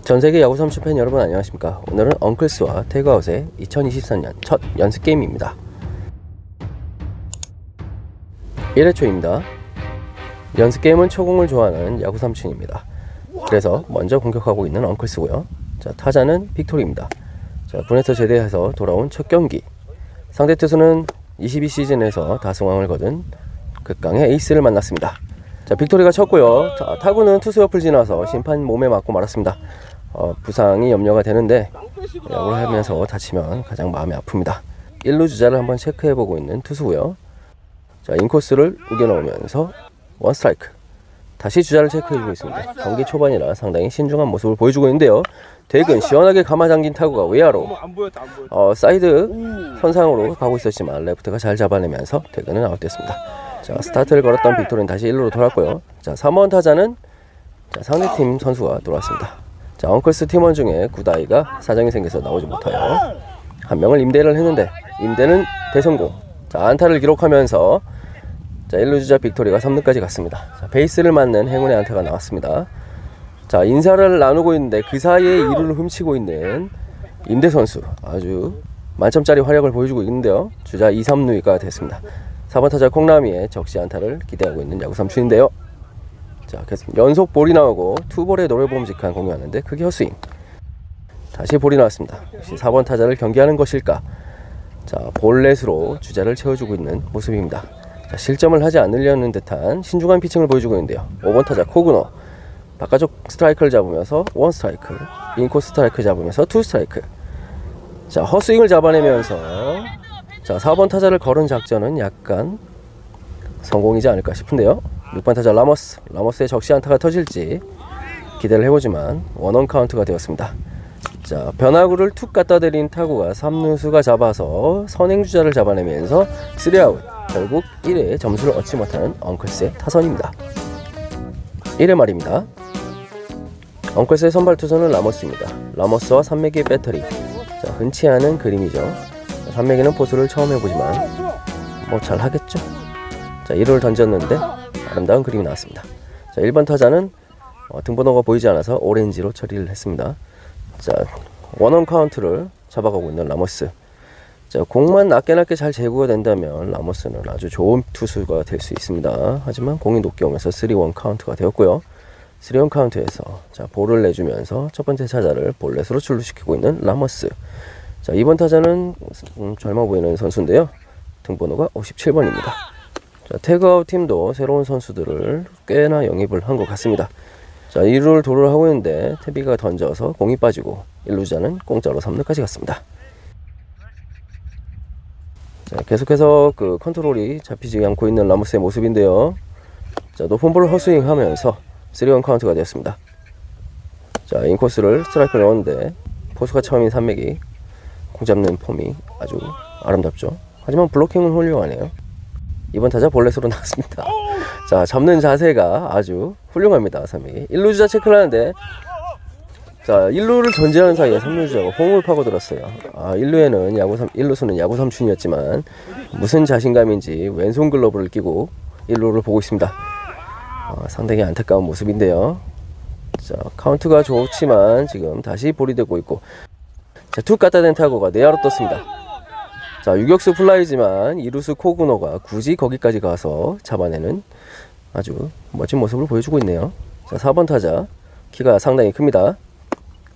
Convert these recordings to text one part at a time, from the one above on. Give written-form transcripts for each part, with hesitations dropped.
전세계 야구 삼촌 팬 여러분 안녕하십니까. 오늘은 엉클스와 태그아웃의 2023년 첫 연습 게임입니다. 1회초입니다. 연습 게임은 초공을 좋아하는 야구 삼촌입니다. 그래서 먼저 공격하고 있는 엉클스고요. 자, 타자는 빅토리입니다. 자, 군에서 제대해서 돌아온 첫 경기. 상대 투수는 22시즌에서 다승왕을 거둔 극강의 에이스를 만났습니다. 자, 빅토리가 쳤고요. 자, 타구는 투수 옆을 지나서 심판 몸에 맞고 말았습니다. 부상이 염려가 되는데 야구를 하면서 다치면 가장 마음이 아픕니다. 1루 주자를 한번 체크해보고 있는 투수고요. 자, 인코스를 우겨넣으면서 원 스트라이크. 다시 주자를 체크해주고 있습니다. 경기 초반이라 상당히 신중한 모습을 보여주고 있는데요. 덱은 시원하게 감아잠긴 타구가 외야로 사이드 선상으로 가고 있었지만 레프트가 잘 잡아내면서 덱은 아웃됐습니다. 자, 스타트를 걸었던 빅토리는 다시 1루로 돌았고요. 자, 3번 타자는 상대팀 선수가 돌아왔습니다. 자, 엉클스 팀원 중에 구다이가 사정이 생겨서 나오지 못하여 한 명을 임대를 했는데 임대는 대성공. 자, 안타를 기록하면서 자, 1루 주자 빅토리가 3루까지 갔습니다. 자, 베이스를 맞는 행운의 안타가 나왔습니다. 자, 인사를 나누고 있는데 그 사이에 2루를 훔치고 있는 임대 선수 아주 만점짜리 활약을 보여주고 있는데요. 주자 2, 3루가 됐습니다. 4번 타자 콩라미의 적시 안타를 기대하고 있는 야구 삼촌인데요. 자, 계속 연속 볼이 나오고 투볼에 노려봄직한 공유하는데 크게 헛스윙. 다시 볼이 나왔습니다. 역시 4번 타자를 경계하는 것일까. 자, 볼넷으로 주자를 채워주고 있는 모습입니다. 자, 실점을 하지 않으려는 듯한 신중한 피칭을 보여주고 있는데요. 5번 타자 코그노 바깥쪽 스트라이크를 잡으면서 원 스트라이크, 인코스 스트라이크 잡으면서 투 스트라이크. 자, 헛스윙을 잡아내면서 자, 4번 타자를 걸은 작전은 약간 성공이지 않을까 싶은데요. 6번 타자 라모스의 적시 안타가 터질지 기대를 해보지만 원원 카운트가 되었습니다. 자, 변화구를 툭 갖다 대린 타구가 3루수가 잡아서 선행주자를 잡아내면서 3아웃. 결국 1회에 점수를 얻지 못하는 엉클스의 타선입니다. 1회 말입니다. 엉클스의 선발 투수는 라모스입니다. 라모스와 산맥의 배터리. 자, 흔치 않은 그림이죠. 산맥이는 포수를 처음 해보지만 뭐 잘하겠죠. 자, 1루를 던졌는데 아름다운 그림이 나왔습니다. 자, 1번 타자는 등번호가 보이지 않아서 오렌지로 처리를 했습니다. 자, 원원 카운트를 잡아가고 있는 라모스. 자, 공만 낮게 잘 제구가 된다면 라모스는 아주 좋은 투수가 될 수 있습니다. 하지만 공이 높게 오면서 3-1 카운트가 되었고요. 3-1 카운트에서 자, 볼을 내주면서 첫 번째 타자를 볼넷으로 출루시키고 있는 라모스. 자, 2번 타자는 젊어 보이는 선수인데요. 등번호가 57번입니다. 자, 태그아웃 팀도 새로운 선수들을 꽤나 영입을 한 것 같습니다. 자, 2루를 도루를 하고 있는데 태비가 던져서 공이 빠지고 1루자는 공짜로 3루까지 갔습니다. 자, 계속해서 그 컨트롤이 잡히지 않고 있는 라모스의 모습인데요. 자, 높은 볼을 헛스윙 하면서 3-1 카운트가 되었습니다. 자, 인코스를 스트라이크를 넣었는데 포수가 처음인 산맥이 공 잡는 폼이 아주 아름답죠. 하지만 블로킹은 훌륭하네요. 2번 타자 볼넷으로 나왔습니다. 자, 잡는 자세가 아주 훌륭합니다. 산맥이 1루 주자 체크를 하는데 자, 1루를 던지하는 사이에 3루 주자가 홈을 파고들었어요. 1루수는 야구 삼촌이었지만 무슨 자신감인지 왼손 글러브를 끼고 1루를 보고 있습니다. 상당히 안타까운 모습인데요. 자, 카운트가 좋지만 지금 다시 볼이 되고 있고 자, 툭 갖다 댄 타구가 내야로 떴습니다. 자, 유격수 플라이지만 이루수 코그노가 굳이 거기까지 가서 잡아내는 아주 멋진 모습을 보여주고 있네요. 자, 4번 타자 키가 상당히 큽니다.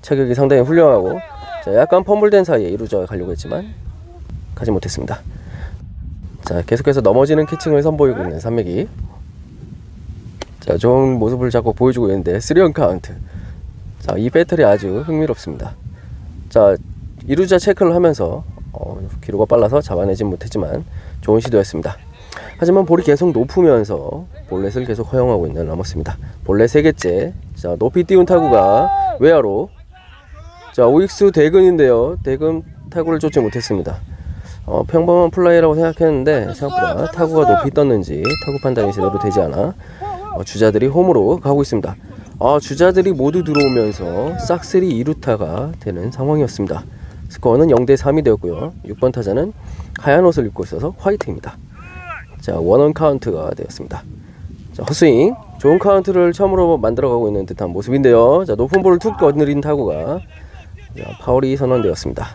체격이 상당히 훌륭하고 자, 약간 펌블된 사이에 2루자가 가려고 했지만 가지 못했습니다. 자, 계속해서 넘어지는 캐칭을 선보이고 있는 산맥이 자, 좋은 모습을 자꾸 보여주고 있는데 3-1 카운트. 자, 이 배터리 아주 흥미롭습니다. 자, 2루자 체크를 하면서 기로가 빨라서 잡아내진 못했지만 좋은 시도였습니다. 하지만 볼이 계속 높으면서 볼넷을 계속 허용하고 있는 라모스입니다. 볼넷 3개째. 자, 높이 띄운 타구가 외야로. 자, 오익수 대근인데요. 대근 타구를 쫓지 못했습니다. 평범한 플라이라고 생각했는데 생각보다 타구가 높이 떴는지 타구 판단이 제대로 되지 않아 주자들이 홈으로 가고 있습니다. 주자들이 모두 들어오면서 싹쓸이 2루타가 되는 상황이었습니다. 스코어는 0-3이 되었고요. 6번 타자는 하얀 옷을 입고 있어서 화이트입니다. 자, 원원 카운트가 되었습니다. 자, 헛스윙 좋은 카운트를 처음으로 만들어가고 있는 듯한 모습인데요. 자, 높은 볼을 툭 거느린 타구가 파울이 선언되었습니다.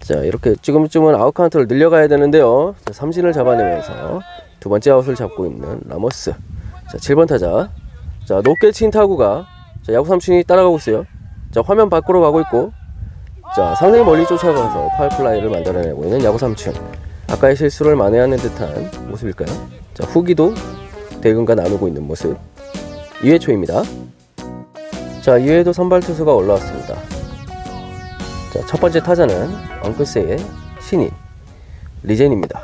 자, 이렇게 찌금찌금은 아웃 카운트를 늘려가야 되는데요. 자, 삼진을 잡아내면서 두 번째 아웃을 잡고 있는 라모스. 자, 7번 타자. 자, 높게 친 타구가 자, 야구 삼촌이 따라가고 있어요. 자, 화면 밖으로 가고 있고, 자, 상당히 멀리 쫓아가서 파울플라이를 만들어내고 있는 야구 삼촌. 아까의 실수를 만회하는 듯한 모습일까요? 자, 후기도 대근과 나누고 있는 모습. 2회 초입니다. 자, 2회도 선발 투수가 올라왔습니다. 자, 첫 번째 타자는 엉클스의 신인 리젠입니다.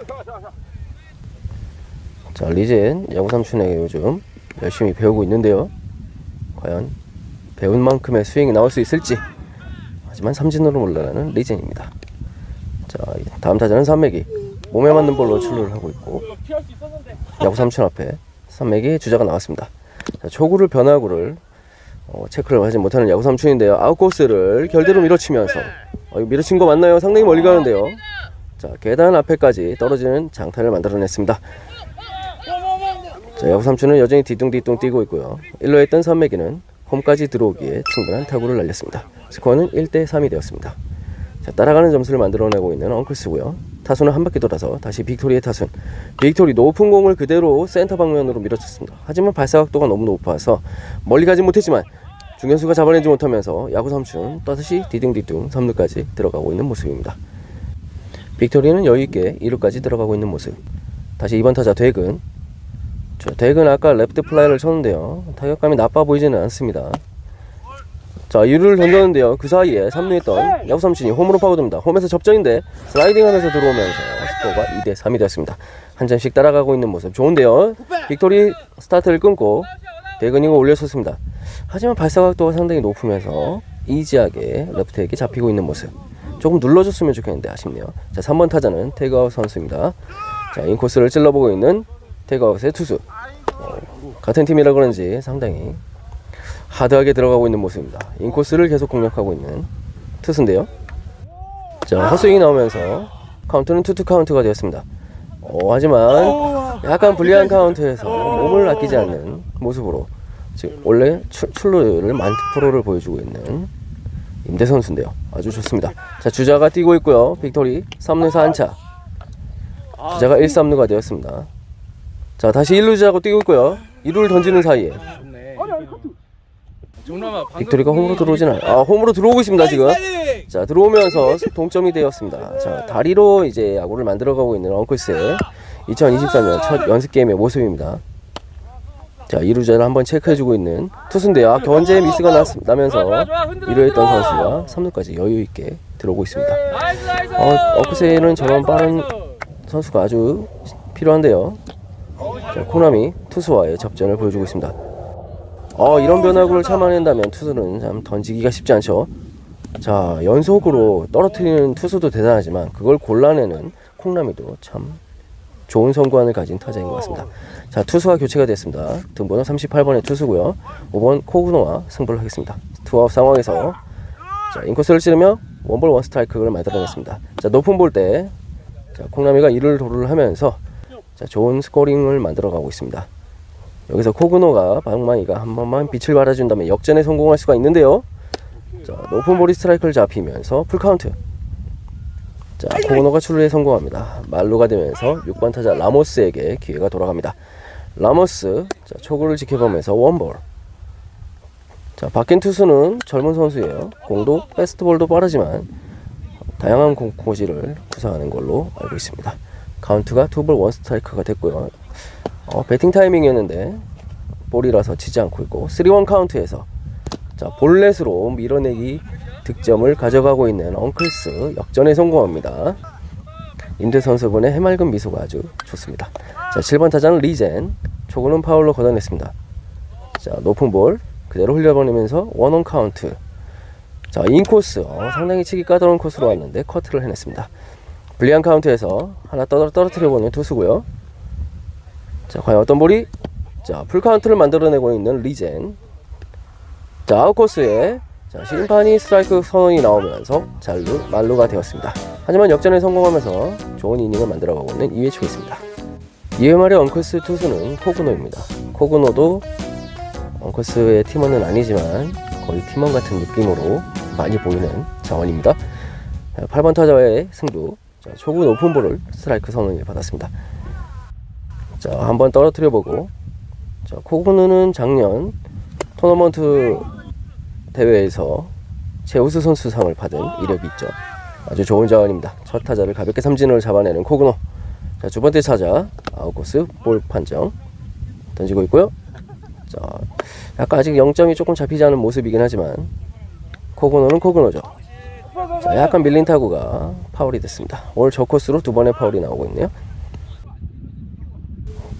자, 리젠 야구 삼촌에게 요즘 열심히 배우고 있는데요. 과연 배운 만큼의 스윙이 나올 수 있을지. 하지만 삼진으로 물러나는 리젠입니다. 자, 다음 타자는 산맥이 몸에 맞는 볼로 출루를 하고 있고, 야구 삼촌 앞에 산맥이 주자가 나왔습니다. 자, 초구를 변화구를 체크를 하지 못하는 야구 삼촌인데요. 아웃코스를 결대로 밀어치면서 밀어친 거 맞나요? 상당히 멀리 가는데요. 자, 계단 앞에까지 떨어지는 장타를 만들어냈습니다. 자, 야구 삼촌은 여전히 뒤뚱뒤뚱 뛰고 있고요. 1루에 있던 산맥이는 홈까지 들어오기에 충분한 타구를 날렸습니다. 스코어는 1대3이 되었습니다. 자, 따라가는 점수를 만들어내고 있는 엉클스고요. 타순은 한 바퀴 돌아서 다시 빅토리의 타순. 빅토리 높은 공을 그대로 센터 방면으로 밀어쳤습니다. 하지만 발사각도가 너무 높아서 멀리 가지 못했지만 중견수가 잡아내지 못하면서 야구 삼촌 또다시 디둥디둥 3루까지 들어가고 있는 모습입니다. 빅토리는 여유있게 2루까지 들어가고 있는 모습. 다시 2번 타자 대근. 자, 대근 아까 레프트 플라이를 쳤는데요. 타격감이 나빠 보이지는 않습니다. 자, 2루를 던졌는데요. 그 사이에 3루에 있던 야구 삼촌이 홈으로 파고듭니다. 홈에서 접전인데 슬라이딩 하면서 들어오면서 스코어가 2대3이 되었습니다. 한 점씩 따라가고 있는 모습 좋은데요. 빅토리 스타트를 끊고 대근이가 올려섰습니다. 하지만 발사각도가 상당히 높으면서 이지하게 레프트에게 잡히고 있는 모습. 조금 눌러줬으면 좋겠는데 아쉽네요. 자, 3번 타자는 태그아웃 선수입니다. 자, 인코스를 찔러보고 있는 태그아웃의 투수. 같은 팀이라 그런지 상당히 하드하게 들어가고 있는 모습입니다. 인코스를 계속 공략하고 있는 투수인데요. 자, 헛스윙이 나오면서 카운트는 투투 카운트가 되었습니다. 하지만 약간 불리한 카운트에서 몸을 아끼지 않는 모습으로 지금 원래 출루율을 만프로를 보여주고 있는 임대 선수인데요. 아주 좋습니다. 자, 주자가 뛰고 있고요. 빅토리 3루에서 안차. 주자가 1-3루가 되었습니다. 자, 다시 1루 주자고 뛰고 있고요. 2루를 던지는 사이에 빅토리가 홈으로 들어오진 않아요. 홈으로 들어오고 있습니다 지금. 자, 들어오면서 동점이 되었습니다. 자, 다리로 이제 야구를 만들어가고 있는 엉클스의 2023년 첫 연습 게임의 모습입니다. 자, 2루자를 한번 체크해주고 있는 투수인데요. 견제 미스가 나면서 1루에 있던 선수가 3루까지 여유있게 들어오고 있습니다. 엉클스에는 저런 빠른 선수가 아주 필요한데요. 자, 코나미 투수와의 접전을 보여주고 있습니다. 이런 변화구를 참아낸다면 투수는 참 던지기가 쉽지 않죠. 자, 연속으로 떨어뜨리는 투수도 대단하지만 그걸 골라내는 콩나미도 참 좋은 선구안을 가진 타자인 것 같습니다. 자, 투수가 교체가 됐습니다. 등번호 38번의 투수고요. 5번 코그노와 승부를 하겠습니다. 투아웃 상황에서 자, 인코스를 찌르며 원볼 원스트라이크를 만들어냈습니다. 자, 높은 볼 때 자, 콩나미가 1루를 도루를 하면서 자, 좋은 스코링을 만들어가고 있습니다. 여기서 코그노가 방망이가 한 번만 빛을 발해준다면 역전에 성공할 수가 있는데요. 자, 높은 볼이 스트라이크를 잡히면서 풀카운트. 자, 코그노가 출루에 성공합니다. 말루가 되면서 6번 타자 라모스에게 기회가 돌아갑니다. 라모스 자, 초구를 지켜보면서 원볼. 자, 바뀐 투수는 젊은 선수예요. 공도 패스트볼도 빠르지만 다양한 공고지를 구사하는 걸로 알고 있습니다. 카운트가 2볼 1스트라이크가 됐고요. 배팅 타이밍이었는데 볼이라서 치지 않고 있고 3-1 카운트에서 자, 볼넷으로 밀어내기 득점을 가져가고 있는 엉클스 역전에 성공합니다. 임대 선수분의 해맑은 미소가 아주 좋습니다. 자, 7번 타자는 리젠. 초구는 파울로 걷어냈습니다. 자, 높은 볼 그대로 흘려보내면서 원원 카운트. 자, 인코스 상당히 치기 까다로운 코스로 왔는데 커트를 해냈습니다. 불리한 카운트에서 하나 떨어뜨려보는 투수고요. 자, 과연 어떤 볼이 자, 풀카운트를 만들어내고 있는 리젠. 자, 아웃코스에 자, 심판이 스트라이크 선언이 나오면서 말루가 되었습니다. 하지만 역전에 성공하면서 좋은 이닝을 만들어가고 있는 2회 초에 있습니다. 2회말의 엉클스 투수는 코그노입니다. 코그노도 엉클스의 팀원은 아니지만 거의 팀원 같은 느낌으로 많이 보이는 자원입니다. 8번 타자와의 승부. 자, 초구 높은 볼을 스트라이크 선언을 받았습니다. 자, 한번 떨어뜨려보고. 자, 코그노는 작년 토너먼트 대회에서 최우수 선수상을 받은 이력이 있죠. 아주 좋은 자원입니다. 첫 타자를 가볍게 삼진을 잡아내는 코그노. 자, 두 번째 타자 아웃코스 볼 판정 던지고 있고요. 자, 약간 아직 0점이 조금 잡히지 않은 모습이긴 하지만 코그노는 코그노죠. 자, 약간 밀린 타구가 파울이 됐습니다. 올 저 코스로 두 번의 파울이 나오고 있네요.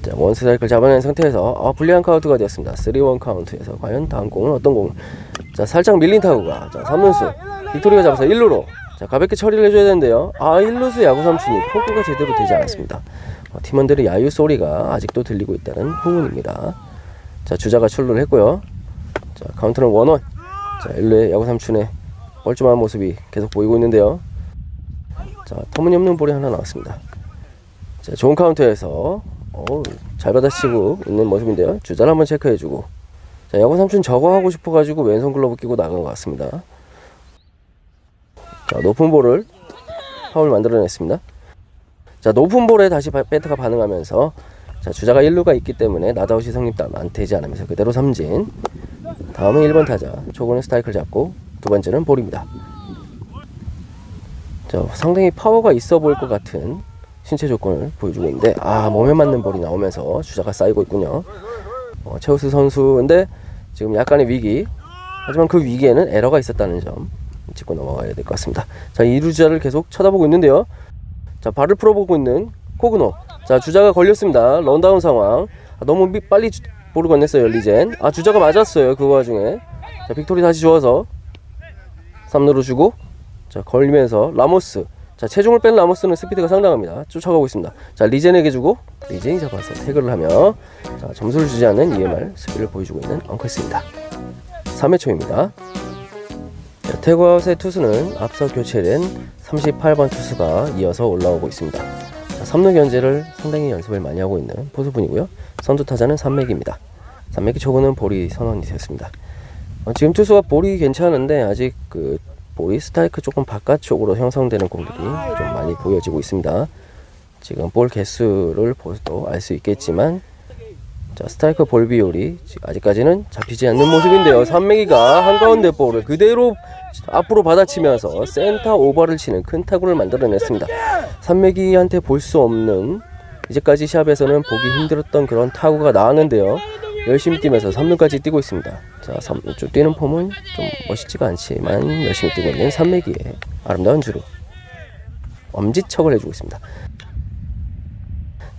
자, 원 스트라이크를 잡아낸 상태에서 불리한 카운트가 되었습니다. 3-1 카운트에서 과연 다음 공은 어떤 공을. 자, 살짝 밀린 타구가. 자, 3루수 빅토리가 잡아서 1루로. 자, 가볍게 처리를 해줘야 되는데요. 1루수 야구 삼촌이 포크가 제대로 되지 않았습니다. 팀원들의 야유 소리가 아직도 들리고 있다는 후문입니다. 자, 주자가 출루를 했고요. 자, 카운트는 1-1. 자, 1루의 야구 삼촌의 뻘쭘한 모습이 계속 보이고 있는데요. 자, 터무니없는 볼이 하나 나왔습니다. 자, 좋은 카운트에서 잘 받아치고 있는 모습인데요. 주자를 한번 체크해주고. 자, 야구 삼촌 저거 하고 싶어가지고 왼손 글러브 끼고 나간 것 같습니다. 자, 높은 볼을 파울 만들어냈습니다. 자, 높은 볼에 다시 배트가 반응하면서 자, 주자가 1루가 있기 때문에 나다웃이 성립되지 않으면서 그대로 삼진. 다음은 1번 타자 초구는 스트라이크를 잡고 두 번째는 볼입니다. 자, 상당히 파워가 있어 보일 것 같은 신체 조건을 보여주고 있는데 몸에 맞는 볼이 나오면서 주자가 쌓이고 있군요. 최우수 선수인데 지금 약간의 위기. 하지만 그 위기에는 에러가 있었다는 점 짚고 넘어가야 될 것 같습니다. 자, 2루 주자를 계속 쳐다보고 있는데요. 자, 발을 풀어보고 있는 코그노. 자, 주자가 걸렸습니다. 런다운 상황. 너무 빨리 볼을 건넸어요, 리젠. 주자가 맞았어요, 그 와중에. 자, 빅토리 다시 주어서 3루로 주고. 자, 걸리면서 라모스. 자, 체중을 뺀 라모스는 스피드가 상당합니다. 쫓아가고 있습니다. 자, 리젠에게 주고 리젠이 잡아서 태그를 하며 자, 점수를 주지 않는 EMR 수비를 보여주고 있는 엉클스입니다. 3회 초입니다. 자, 태그아웃의 투수는 앞서 교체된 38번 투수가 이어서 올라오고 있습니다. 자, 3루 견제를 상당히 연습을 많이 하고 있는 포수분이고요. 선두 타자는 산맥입니다. 산맥이 초구는 볼이 선언이 되었습니다. 지금 투수가 볼이 괜찮은데 아직 그 볼이 스트라이크 조금 바깥쪽으로 형성되는 공들이 좀 많이 보여지고 있습니다. 지금 볼 개수를 봐도 알 수 있겠지만 자, 스트라이크 볼 비율이 아직까지는 잡히지 않는 모습인데요. 산맥이가 한가운데 볼을 그대로 앞으로 받아치면서 센터 오버를 치는 큰 타구를 만들어냈습니다. 산맥이한테 볼 수 없는 이제까지 시합에서는 보기 힘들었던 그런 타구가 나왔는데요. 열심히 뛰면서 3루까지 뛰고 있습니다. 자, 3루 뛰는 폼은 좀 멋있지가 않지만 열심히 뛰고 있는 산맥이의 아름다운 주루. 엄지척을 해주고 있습니다.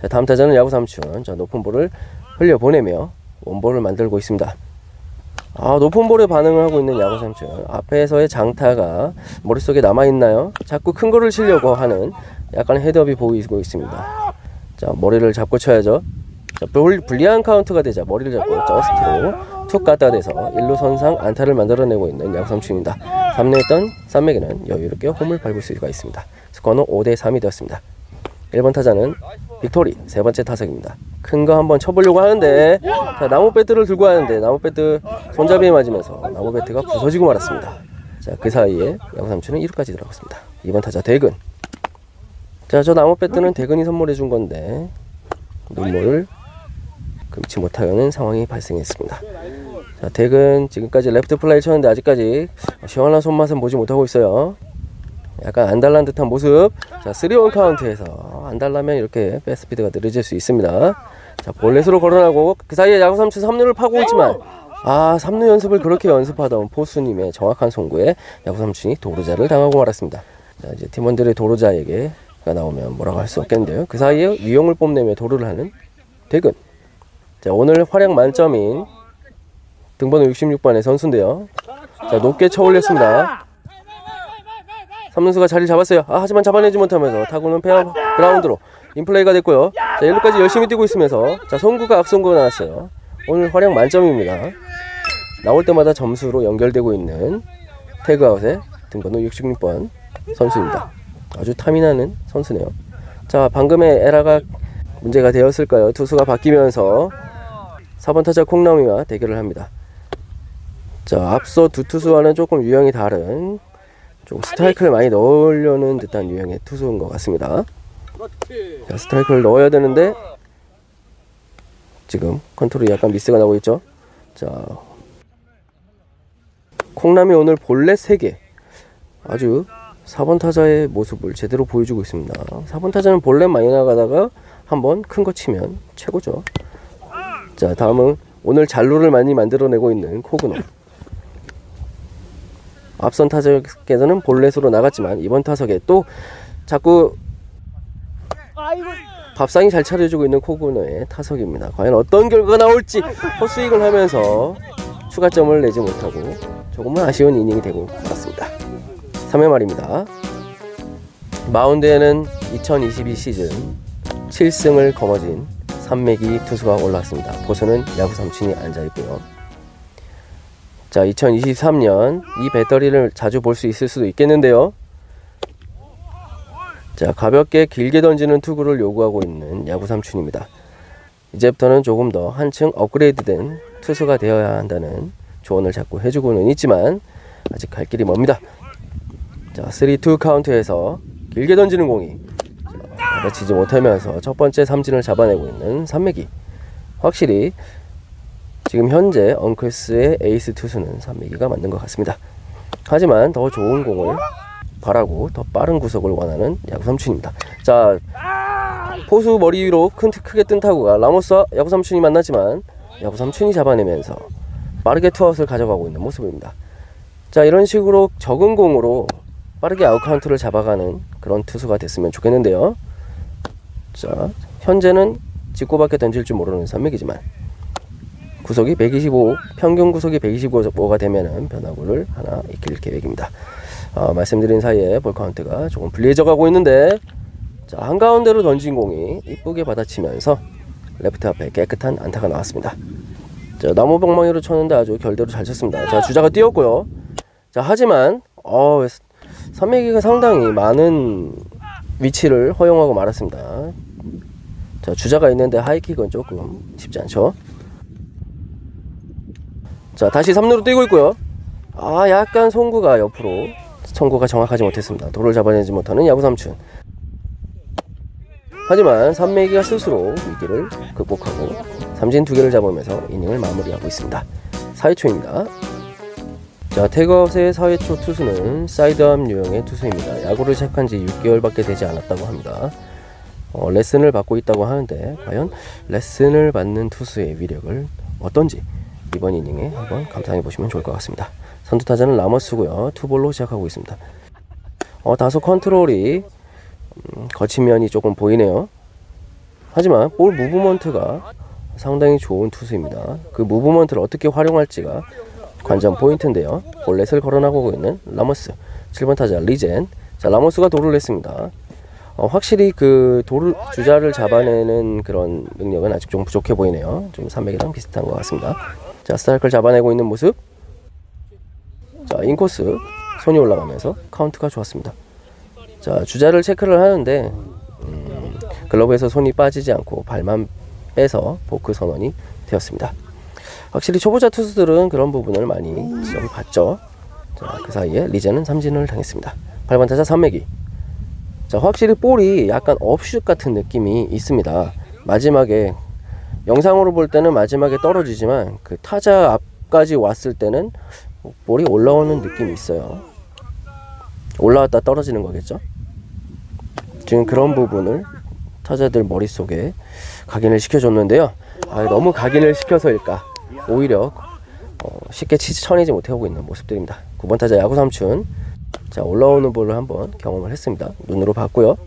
자, 다음 타자는 야구 삼촌. 자, 높은 볼을 흘려보내며 원볼을 만들고 있습니다. 높은 볼에 반응을 하고 있는 야구 삼촌. 앞에서의 장타가 머릿속에 남아있나요? 자꾸 큰 거를 치려고 하는 약간 헤드업이 보이고 있습니다. 자, 머리를 잡고 쳐야죠. 자, 불리한 카운트가 되자 머리를 잡고 저스트로 툭 갖다 대서 1루 선상 안타를 만들어내고 있는 야구 삼촌입니다. 3루에 있던 산맥이는 여유롭게 홈을 밟을 수가 있습니다. 스코어는 5대3이 되었습니다. 1번 타자는 빅토리 세 번째 타석입니다. 큰 거 한번 쳐보려고 하는데 자, 나무 배트를 들고 하는데 나무 배트 손잡이에 맞으면서 나무 배트가 부서지고 말았습니다. 자, 그 사이에 야구 삼촌은 1루까지 들어갔습니다. 2번 타자 대근. 자, 저 나무 배트는 대근이 선물해 준 건데 눈물을 금치 못하는 상황이 발생했습니다. 자, 대근 지금까지 레프트 플라이 쳤는데 아직까지 시원한 손맛은 보지 못하고 있어요. 약간 안달난 듯한 모습. 자, 3-1 카운트에서 안달나면 이렇게 백스피드가 느려질 수 있습니다. 자, 볼넷으로 걸어나고 그 사이에 야구 삼촌 3루를 파고 있지만 3루 연습을 그렇게 연습하던 포수님의 정확한 송구에 야구 삼촌이 도루자를 당하고 말았습니다. 자, 이제 팀원들의 도루자에게가 나오면 뭐라고 할 수 없겠는데요. 그 사이에 위용을 뽐내며 도루를 하는 대근. 자, 오늘 활약 만점인 등번호 66번의 선수인데요. 자, 높게 쳐올렸습니다. 3루수가 자리를 잡았어요. 하지만 잡아내지 못하면서 타구는 페어 그라운드로 인플레이가 됐고요. 자, 1루까지 열심히 뛰고 있으면서 자, 송구가 악송구가 나왔어요. 오늘 활약 만점입니다. 나올 때마다 점수로 연결되고 있는 태그아웃의 등번호 66번 선수입니다. 아주 탐이 나는 선수네요. 자, 방금의 에라가 문제가 되었을까요? 투수가 바뀌면서 4번 타자 콩나미와 대결을 합니다. 자, 앞서 두 투수와는 조금 유형이 다른 좀 스트라이크를 많이 넣으려는 듯한 유형의 투수인 것 같습니다. 자, 스트라이크를 넣어야 되는데 지금 컨트롤이 약간 미스가 나고 있죠. 자, 콩남이 오늘 볼넷 3개, 아주 4번 타자의 모습을 제대로 보여주고 있습니다. 4번 타자는 볼넷 많이 나가다가 한번 큰 거 치면 최고죠. 자, 다음은 오늘 잔루를 많이 만들어내고 있는 코그노. 앞선 타석에서는 볼넷으로 나갔지만 이번 타석에 또 자꾸 밥상이 잘 차려주고 있는 코그노의 타석입니다. 과연 어떤 결과가 나올지 헛스윙을 하면서 추가점을 내지 못하고 조금은 아쉬운 이닝이 되고 말았습니다. 3회 말입니다. 마운드에는 2022 시즌 7승을 거머쥔 삼매기 투수가 올라왔습니다. 포수는 야구 삼촌이 앉아있고요. 자, 2023년 이 배터리를 자주 볼 수 있을 수도 있겠는데요. 자, 가볍게 길게 던지는 투구를 요구하고 있는 야구 삼촌입니다. 이제부터는 조금 더 한층 업그레이드된 투수가 되어야 한다는 조언을 자꾸 해주고는 있지만 아직 갈 길이 멉니다. 자, 3-2 카운트에서 길게 던지는 공이 받아치지 못하면서 첫 번째 삼진을 잡아내고 있는 삼매기. 확실히 지금 현재 엉클스의 에이스 투수는 삼매기가 맞는 것 같습니다. 하지만 더 좋은 공을 바라고 더 빠른 구속을 원하는 야구 삼촌입니다. 자, 포수 머리 위로 크게 뜬 타구가 라모스와 야구 삼촌이 만나지만 야구 삼촌이 잡아내면서 빠르게 투아웃을 가져가고 있는 모습입니다. 자, 이런 식으로 적은 공으로 빠르게 아웃 카운트를 잡아가는 그런 투수가 됐으면 좋겠는데요. 자, 현재는 직구밖에 던질 줄 모르는 삼매기지만 구속이 125, 평균 구속이 125가 되면은 변화구를 하나 익힐 계획입니다. 말씀드린 사이에 볼 카운트가 조금 불리해져 가고 있는데, 자, 한가운데로 던진 공이 이쁘게 받아치면서 레프트 앞에 깨끗한 안타가 나왔습니다. 자, 나무 방망이로 쳤는데 아주 결대로 잘 쳤습니다. 자, 주자가 뛰었고요. 자, 하지만 삼매기가 상당히 많은 위치를 허용하고 말았습니다. 자, 주자가 있는데 하이킥은 조금 쉽지 않죠. 자, 다시 3루로 뛰고 있고요. 약간 송구가 옆으로, 송구가 정확하지 못했습니다. 도를 잡아내지 못하는 야구 삼촌. 하지만 삼매기가 스스로 위기를 극복하고 삼진 2개를 잡으면서 이닝을 마무리하고 있습니다. 4회 초입니다. 자, 태그아웃의 4회 초 투수는 사이드암 유형의 투수입니다. 야구를 시작한 지 6개월밖에 되지 않았다고 합니다. 레슨을 받고 있다고 하는데 과연 레슨을 받는 투수의 위력을 어떤지 이번 이닝에 한번 감상해 보시면 좋을 것 같습니다. 선두 타자는 라머스고요. 투볼로 시작하고 있습니다. 다소 컨트롤이 거친 면이 조금 보이네요. 하지만 볼 무브먼트가 상당히 좋은 투수입니다. 그 무브먼트를 어떻게 활용할지가 관전 포인트인데요. 볼넷을 걸어나가고 있는 라머스. 7번 타자 리젠. 자, 라머스가 도루를 냈습니다. 확실히 그 주자를 잡아내는 그런 능력은 아직 좀 부족해 보이네요. 좀 삼매기랑 비슷한 것 같습니다. 자, 스트라이크를 잡아내고 있는 모습. 자, 인코스 손이 올라가면서 카운트가 좋았습니다. 자, 주자를 체크를 하는데 글러브에서 손이 빠지지 않고 발만 빼서 포크 선언이 되었습니다. 확실히 초보자 투수들은 그런 부분을 많이 지적을 받죠. 자, 그 사이에 리젠은 삼진을 당했습니다. 8번 타자 삼매기. 자, 확실히 볼이 약간 업슛 같은 느낌이 있습니다. 마지막에 영상으로 볼 때는 마지막에 떨어지지만 그 타자 앞까지 왔을 때는 볼이 올라오는 느낌이 있어요. 올라왔다 떨어지는 거겠죠. 지금 그런 부분을 타자들 머릿속에 각인을 시켜줬는데요. 너무 각인을 시켜서일까 오히려 쉽게 쳐내지 못하고 있는 모습들입니다. 9번 타자 야구 삼촌. 자, 올라오는 볼을 한번 경험을 했습니다. 눈으로 봤고요.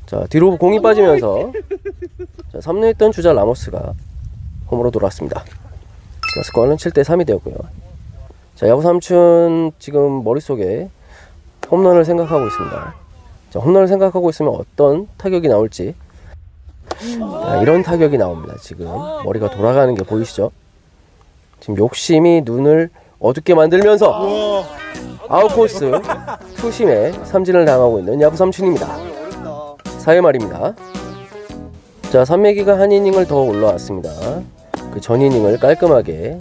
자, 뒤로 공이 빠지면서 자, 3루에 있던 주자 라모스가 홈으로 돌아왔습니다. 자, 스코어는 7대3이 되었고요. 자, 야구 삼촌 지금 머릿속에 홈런을 생각하고 있습니다. 자, 홈런을 생각하고 있으면 어떤 타격이 나올지. 자, 이런 타격이 나옵니다. 지금 머리가 돌아가는 게 보이시죠? 지금 욕심이 눈을 어둡게 만들면서 아웃코스 투심에 삼진을 당하고 있는 야구 삼촌입니다. 4회 말입니다. 자, 자, 삼매기가 한 이닝을 더 올라왔습니다. 그 전 이닝을 깔끔하게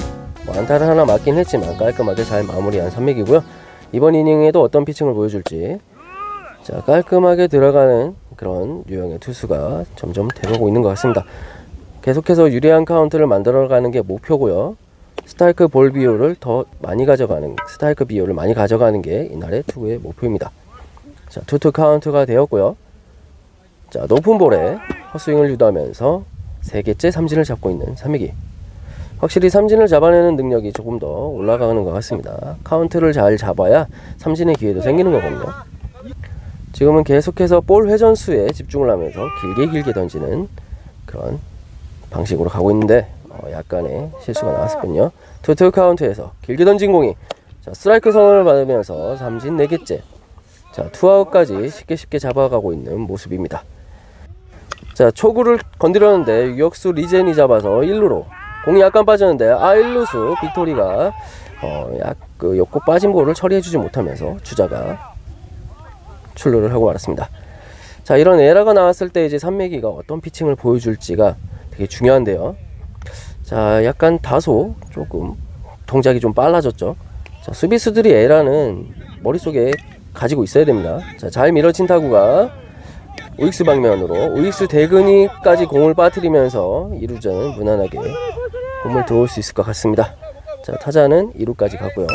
안타를 하나 맞긴 했지만 깔끔하게 잘 마무리한 삼매기고요. 이번 이닝에도 어떤 피칭을 보여줄지, 자, 깔끔하게 들어가는 그런 유형의 투수가 점점 돼가고 있는 것 같습니다. 계속해서 유리한 카운트를 만들어가는 게 목표고요. 스트라이크 볼 비율을 더 많이 가져가는, 스트라이크 비율을 많이 가져가는 게 이날의 투구의 목표입니다. 자, 투투 카운트가 되었고요. 자, 높은 볼에 헛스윙을 유도하면서 3개째 삼진을 잡고 있는 삼매기. 확실히 삼진을 잡아내는 능력이 조금 더 올라가는 것 같습니다. 카운트를 잘 잡아야 삼진의 기회도 생기는 거거든요. 지금은 계속해서 볼 회전수에 집중을 하면서 길게 던지는 그런 방식으로 가고 있는데 약간의 실수가 나왔었군요. 투투 카운트에서 길게 던진 공이, 자, 스트라이크 선언을 받으면서 삼진 4개째. 자, 투아웃까지 쉽게 잡아가고 있는 모습입니다. 자, 초구를 건드렸는데 유격수 리젠이 잡아서 1루로, 공이 약간 빠졌는데 1루수 빅토리가 옆고 빠진 볼을 처리해주지 못하면서 주자가 출루를 하고 말았습니다. 자, 이런 에러가 나왔을 때 이제 삼매기가 어떤 피칭을 보여줄지가 되게 중요한데요. 자, 약간 다소 조금 동작이 좀 빨라졌죠. 자, 수비수들이 에러는 머릿속에 가지고 있어야 됩니다. 자, 잘 밀어친 타구가 우익수 방면으로, 우익수 대근이까지 공을 빠뜨리면서 2루자는 무난하게 홈을 들어올 수 있을 것 같습니다. 자, 타자는 2루까지 가고요.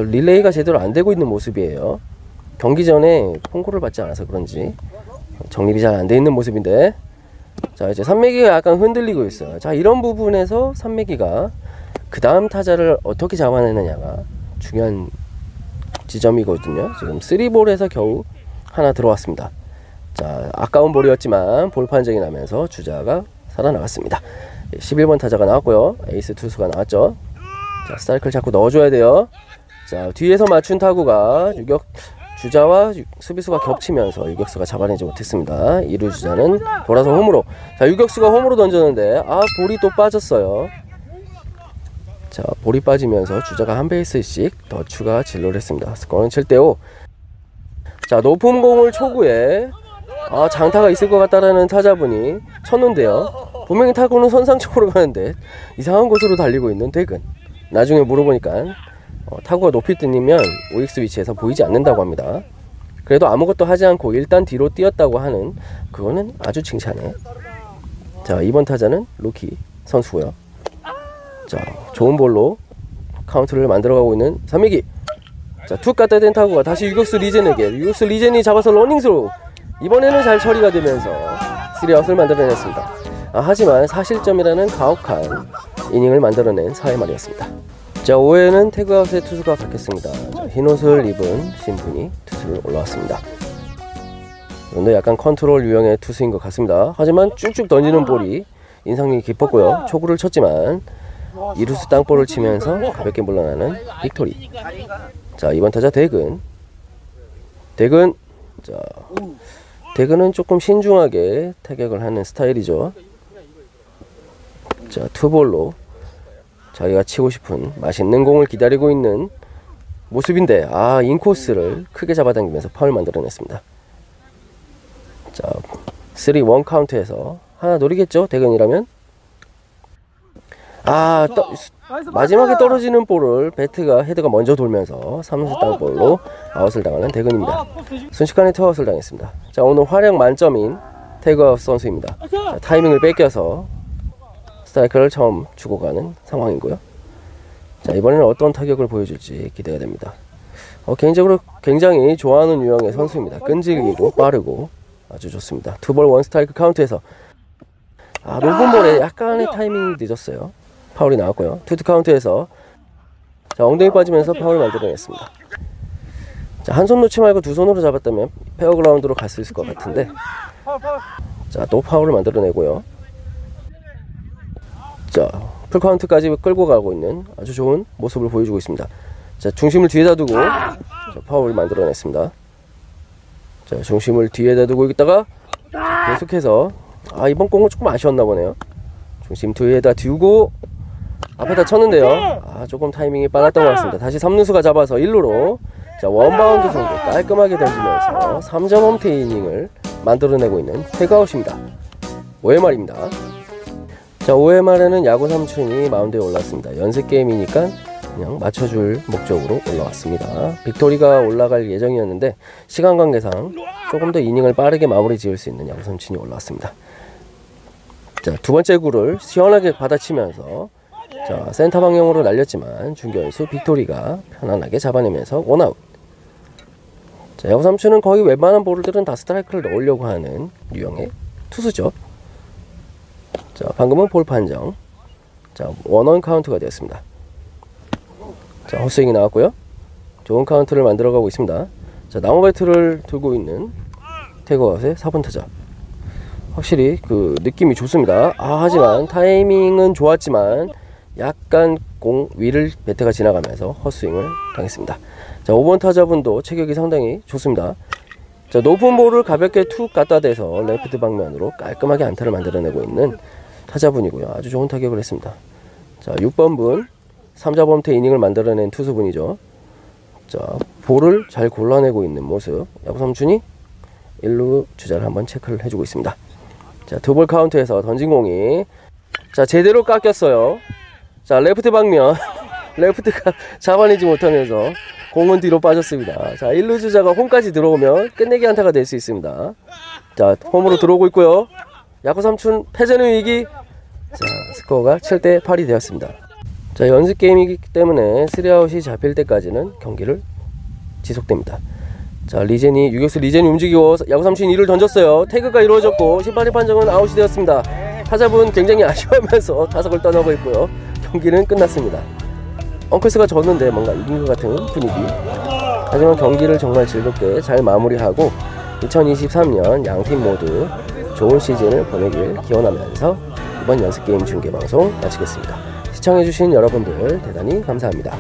릴레이가 제대로 안 되고 있는 모습이에요. 경기 전에 폰콜을 받지 않아서 그런지 정립이 잘 안 돼 있는 모습인데, 자, 이제 삼매기가 약간 흔들리고 있어요. 자, 이런 부분에서 삼매기가 그 다음 타자를 어떻게 잡아내느냐가 중요한 지점이거든요. 지금 3볼에서 겨우 하나 들어왔습니다. 자, 아까운 볼이었지만 볼 판정이 나면서 주자가 살아나갔습니다. 11번 타자가 나왔고요. 에이스 투수가 나왔죠. 자, 스트라이크를 자꾸 넣어줘야 돼요. 자, 뒤에서 맞춘 타구가 주자와 수비수가 겹치면서 유격수가 잡아내지 못했습니다. 2루 주자는 돌아서 홈으로. 자, 유격수가 홈으로 던졌는데 볼이 또 빠졌어요. 자, 볼이 빠지면서 주자가 한 베이스씩 더 추가 진로를 했습니다. 스코어는 7대5. 자, 높은 공을 초구에 장타가 있을 것 같다라는 타자분이 쳤는데요. 분명히 타구는 선상 쪽으로 가는데 이상한 곳으로 달리고 있는 대근. 나중에 물어보니까 타구가 높이 뜨면 우익수 위치에서 보이지 않는다고 합니다. 그래도 아무것도 하지 않고 일단 뒤로 뛰었다고 하는, 그거는 아주 칭찬해. 자, 이번 타자는 루키 선수고요. 자, 좋은 볼로 카운트를 만들어가고 있는 삼매기. 자, 툭 갖다 댄 타구가 다시 유격수 리젠에게, 유격수 리젠이 잡아서 러닝스로, 이번에는 잘 처리가 되면서 3아웃을 만들어냈습니다. 하지만 4실점이라는 가혹한 이닝을 만들어낸 4회 말이었습니다. 자, 5회에는 태그아웃의 투수가 바뀌었습니다. 자, 흰옷을 입은 신분이 투수를 올라왔습니다. 그런데 약간 컨트롤 유형의 투수인 것 같습니다. 하지만 쭉쭉 던지는 볼이 인상이 깊었고요. 초구를 쳤지만 2루수 땅볼을 치면서 가볍게 물러나는 빅토리. 자, 이번 타자 대근. 자, 대근은 조금 신중하게 타격을 하는 스타일이죠. 자, 투볼로 자기가 치고 싶은 맛있는 공을 기다리고 있는 모습인데, 인코스를 크게 잡아당기면서 파울 만들어냈습니다. 자, 3-1 카운트에서 하나 노리겠죠, 대근이라면. 마지막에 떨어지는 볼을 배트가 헤드가 먼저 돌면서 3루 땅볼로 아웃을 당하는 대근입니다. 순식간에 투아웃을 당했습니다. 자, 오늘 활약 만점인 태그아웃 선수입니다. 자, 타이밍을 뺏겨서 스트라이크를 처음 주고 가는 상황이고요. 자, 이번에는 어떤 타격을 보여줄지 기대가 됩니다. 개인적으로 굉장히 좋아하는 유형의 선수입니다. 끈질기고 빠르고 아주 좋습니다. 2볼 1 스트라이크 카운트에서 높은 볼에 약간의 타이밍이 늦었어요. 파울이 나왔고요. 투투 카운트에서 자, 엉덩이 빠지면서 파울을 만들어냈습니다. 자, 한 손 놓지 말고 두 손으로 잡았다면 페어그라운드로 갈 수 있을 것 같은데, 자, 또 파울을 만들어내고요. 자, 풀카운트까지 끌고 가고 있는 아주 좋은 모습을 보여주고 있습니다. 자, 중심을 뒤에다 두고 자, 파울을 만들어냈습니다. 자, 중심을 뒤에다 두고 있다가 계속해서 이번 공은 조금 아쉬웠나 보네요. 중심 뒤에다 두고 앞에다 쳤는데요. 조금 타이밍이 빨랐던 것 같습니다. 다시 3루수가 잡아서 1루로 자, 원바운드 정도 깔끔하게 던지면서 3점 홈트 이닝을 만들어내고 있는 태그아웃입니다. 5회 말입니다. 자, 5회 말에는 야구 삼촌이 마운드에 올랐습니다. 연습 게임이니까 그냥 맞춰줄 목적으로 올라왔습니다. 빅토리가 올라갈 예정이었는데 시간 관계상 조금 더 이닝을 빠르게 마무리 지을 수 있는 야구 삼촌이 올라왔습니다. 자, 두 번째 구를 시원하게 받아치면서 자, 센터 방향으로 날렸지만 중견수 빅토리가 편안하게 잡아내면서 원아웃. 자, 야구 삼촌은 거의 웬만한 볼들은 다 스트라이크를 넣으려고 하는 유형의 투수죠. 자, 방금은 볼 판정. 자, 원원 카운트가 되었습니다. 자, 헛스윙이 나왔고요. 좋은 카운트를 만들어가고 있습니다. 자, 나무 배트를 들고 있는 태그아웃의 4번 타자. 확실히 그 느낌이 좋습니다. 하지만 타이밍은 좋았지만 약간 공 위를 배트가 지나가면서 헛스윙을 당했습니다. 자, 5번 타자분도 체격이 상당히 좋습니다. 자, 높은 볼을 가볍게 툭 갖다 대서 레프트 방면으로 깔끔하게 안타를 만들어내고 있는 타자분이고요. 아주 좋은 타격을 했습니다. 자, 6번분 3자 범퇴 이닝을 만들어낸 투수분이죠. 자, 볼을 잘 골라내고 있는 모습. 야구 삼촌이 1루 주자를 한번 체크를 해주고 있습니다. 자, 두볼 카운트에서 던진 공이 자, 제대로 깎였어요. 자, 레프트 방면 레프트가 잡아내지 못하면서 공은 뒤로 빠졌습니다. 자, 1루 주자가 홈까지 들어오면 끝내기 안타가 될 수 있습니다. 자, 홈으로 들어오고 있고요. 야구 삼촌 패전의 위기. 자, 스코어가 7대 8이 되었습니다. 자, 연습 게임이기 때문에 3아웃이 잡힐 때까지는 경기를 지속됩니다. 자, 유격수 리젠이 움직이고 야구 삼촌이 2를 던졌어요. 태그가 이루어졌고 심판의 판정은 아웃이 되었습니다. 타자분 굉장히 아쉬워하면서 타석을 떠나고 있고요. 경기는 끝났습니다. 엉클스가 졌는데 뭔가 이긴 것 같은 분위기. 하지만 경기를 정말 즐겁게 잘 마무리하고 2023년 양팀 모두 좋은 시즌을 보내길 기원하면서 이번 연습게임 중계방송 마치겠습니다. 시청해주신 여러분들 대단히 감사합니다.